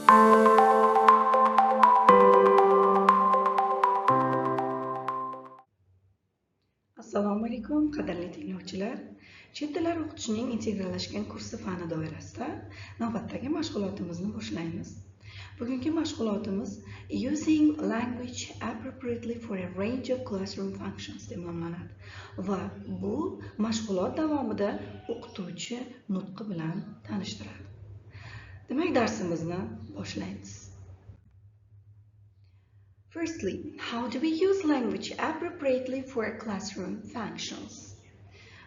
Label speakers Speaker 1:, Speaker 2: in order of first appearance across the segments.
Speaker 1: Assalomu alaykum, qadrli tinglovchilar. Chet tillar o'qitishning integrallashgan kursi fani doirasida navbatdagi mashg'ulotimizni boshlaymiz. Bugungi mashg'ulotimiz Using language appropriately for a range of classroom functions deb nomlanadi va bu mashg'ulot davomida o'qituvchi nutqi bilan tanishtiradi. Demak, darsimizni boshlaymiz. Firstly, how do we use language appropriately for classroom functions?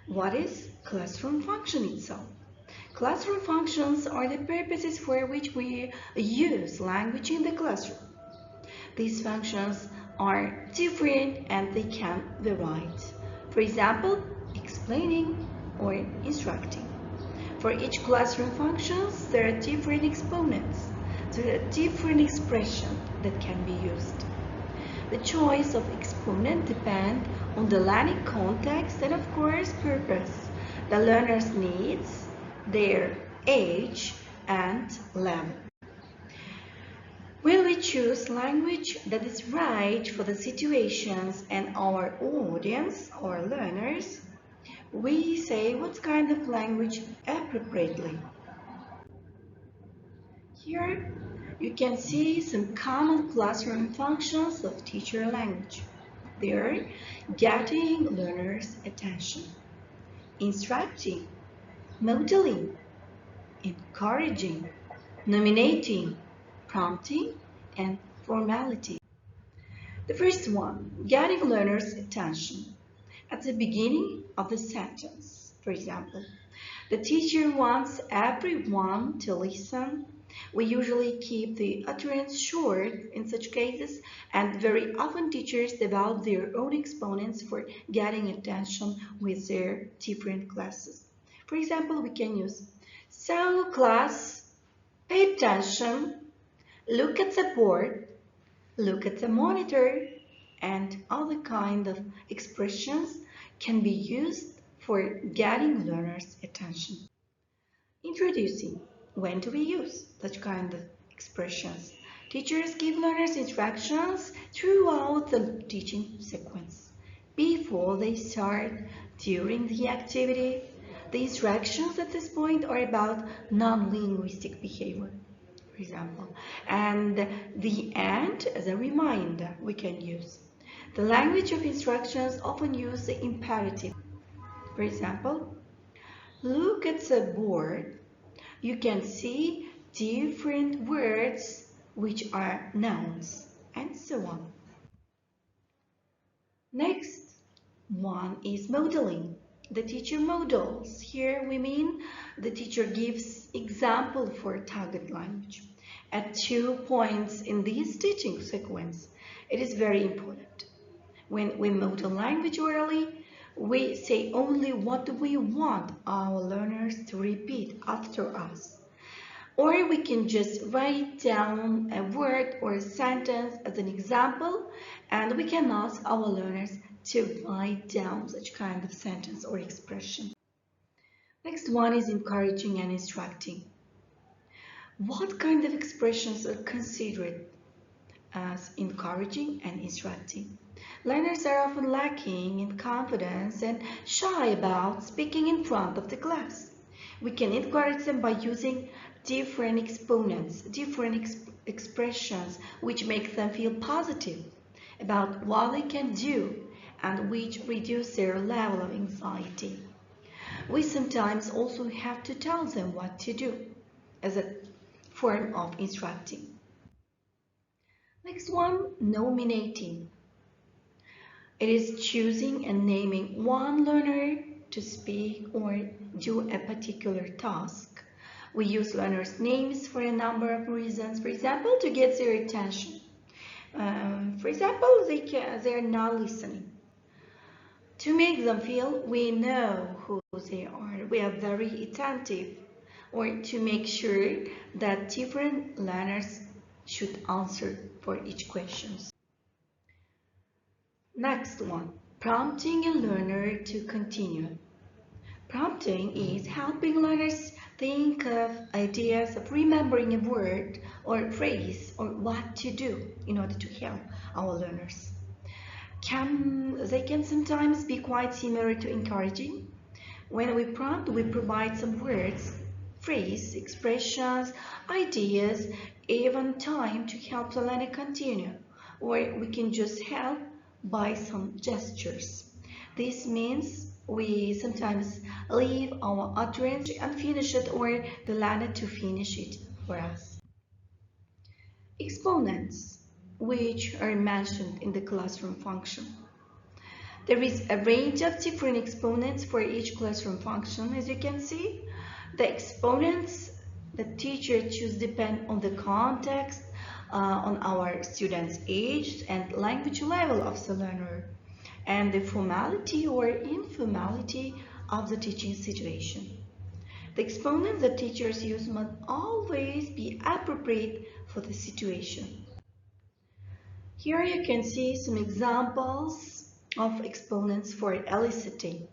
Speaker 1: What is classroom function itself? Classroom functions are the purposes for which we use language in the classroom. These functions are different and they can vary. For example, explaining or instructing. For each classroom functions, there are different exponents. There are different expressions that can be used. The choice of exponent depends on the learning context and, of course, purpose, the learner's needs, their age, and level. When we choose language that is right for the situations and our audience or learners, we say what kind of language appropriately. Here you can see some common classroom functions of teacher language. They are getting learners' attention, instructing, modeling, encouraging, nominating, prompting, and formality. The first one, getting learners' attention. At the beginning of the sentence, for example, the teacher wants everyone to listen. We usually keep the utterance short in such cases, and very often teachers develop their own exponents for getting attention with their different classes. For example, we can use, so class, pay attention, look at the board, look at the monitor, and other kind of expressions can be used for getting learners' attention. Introducing. When do we use such kind of expressions? Teachers give learners instructions throughout the teaching sequence. Before they start, during the activity, the instructions at this point are about non-linguistic behavior, for example, and the end as a reminder we can use. The language of instructions often use the imperative. For example, look at the board. You can see different words which are nouns, and so on. Next one is modeling. The teacher models. Here we mean the teacher gives example for target language. At 2 points in this teaching sequence, it is very important. When we model language orally, we say only what we want our learners to repeat after us. Or we can just write down a word or a sentence as an example, and we can ask our learners to write down such kind of sentence or expression. Next one is encouraging and instructing. What kind of expressions are considered as encouraging and instructing? Learners are often lacking in confidence and shy about speaking in front of the class. We can encourage them by using different exponents, different expressions which make them feel positive about what they can do and which reduce their level of anxiety. We sometimes also have to tell them what to do as a form of instructing. Next one, nominating. It is choosing and naming one learner to speak or do a particular task. We use learners' names for a number of reasons. For example, to get their attention. For example, they are not listening. To make them feel we know who they are, we are very attentive. Or to make sure that different learners should answer for each question. Next one, prompting a learner to continue. Prompting is helping learners think of ideas of remembering a word or phrase or what to do in order to help our learners. They can sometimes be quite similar to encouraging. When we prompt, we provide some words, phrase, expressions, ideas, even time to help the learner continue, or we can just help by some gestures. This means we sometimes leave our utterance and finish it, or the learner to finish it for us. Exponents, which are mentioned in the classroom function. There is a range of different exponents for each classroom function, as you can see. The exponents the teacher chooses depend on the context, on our student's age and language level of the learner, and the formality or informality of the teaching situation. The exponents that teachers use must always be appropriate for the situation. Here you can see some examples of exponents for eliciting.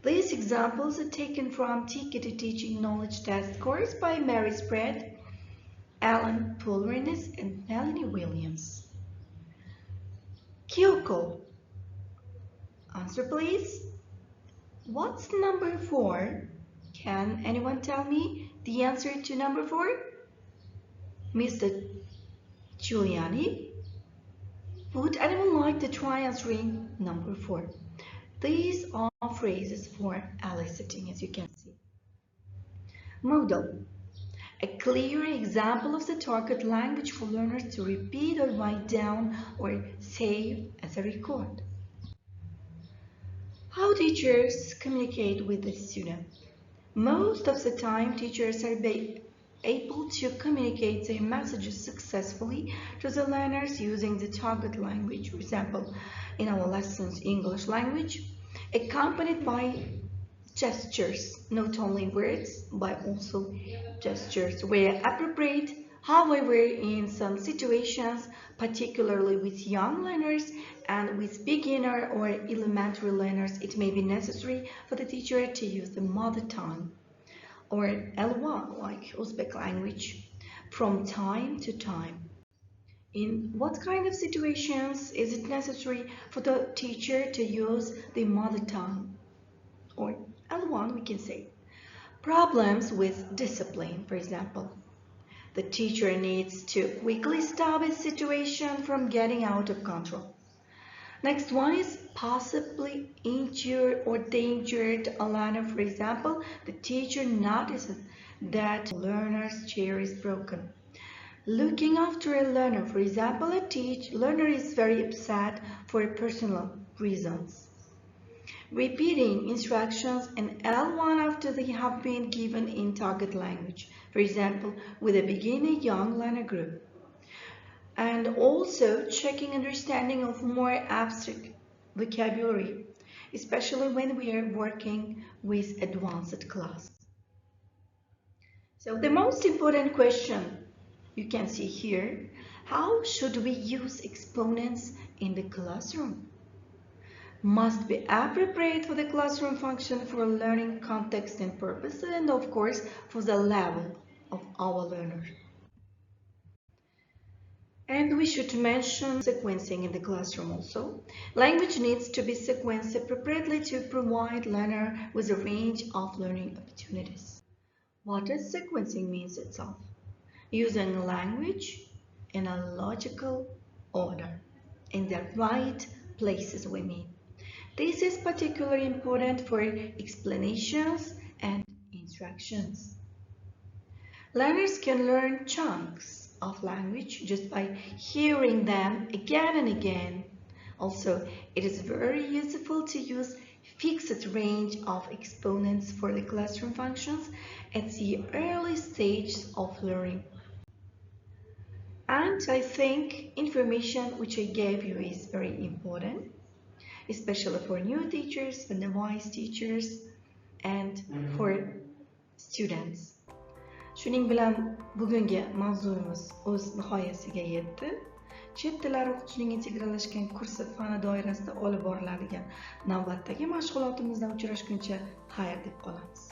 Speaker 1: These examples are taken from TKT Teaching Knowledge Test course by Mary Spread, Alan Pulvernis, and Melanie Williams. Kyoko. Answer please. What's number 4? Can anyone tell me the answer to number 4? Mr. Giuliani? Would anyone like to try answering number 4? These are phrases for eliciting, as you can see. Modal. A clear example of the target language for learners to repeat or write down or save as a record. How teachers communicate with the student. Most of the time, teachers are able to communicate their messages successfully to the learners using the target language. For example, in our lessons, English language, accompanied by gestures, not only words, but also gestures where appropriate. However, in some situations, particularly with young learners and with beginner or elementary learners, it may be necessary for the teacher to use the mother tongue or L1, like Uzbek language, from time to time. In what kind of situations is it necessary for the teacher to use the mother tongue, or L1 we can say? Problems with discipline, for example. The teacher needs to quickly stop a situation from getting out of control. Next one is possibly injured or endangered a learner. For example, the teacher notices that the learner's chair is broken. Looking after a learner, for example, a learner is very upset for personal reasons. Repeating instructions in L1 after they have been given in target language, for example, with a beginner young learner group. And also checking understanding of more abstract vocabulary, especially when we are working with advanced class. So the most important question you can see here, how should we use exponents in the classroom? Must be appropriate for the classroom function, for learning context and purpose, and of course for the level of our learner. And we should mention sequencing in the classroom also. Language needs to be sequenced appropriately to provide learner with a range of learning opportunities. What does sequencing means itself? Using language in a logical order, in the right places we mean. This is particularly important for explanations and instructions. Learners can learn chunks of language just by hearing them again and again. Also, it is very useful to use fixed range of exponents for the classroom functions at the early stages of learning. And I think information which I gave you is very important, especially for new teachers, for novice teachers, and for students. Shuning bilan bugungi mavzuyimiz o'z nihoyasiga yetdi. chet tillari o'qitishning integrallashgan kursi fani doirasida olib boriladigan navbatdagi mashg'ulotimizda uchrashguncha xayr deb qolamiz.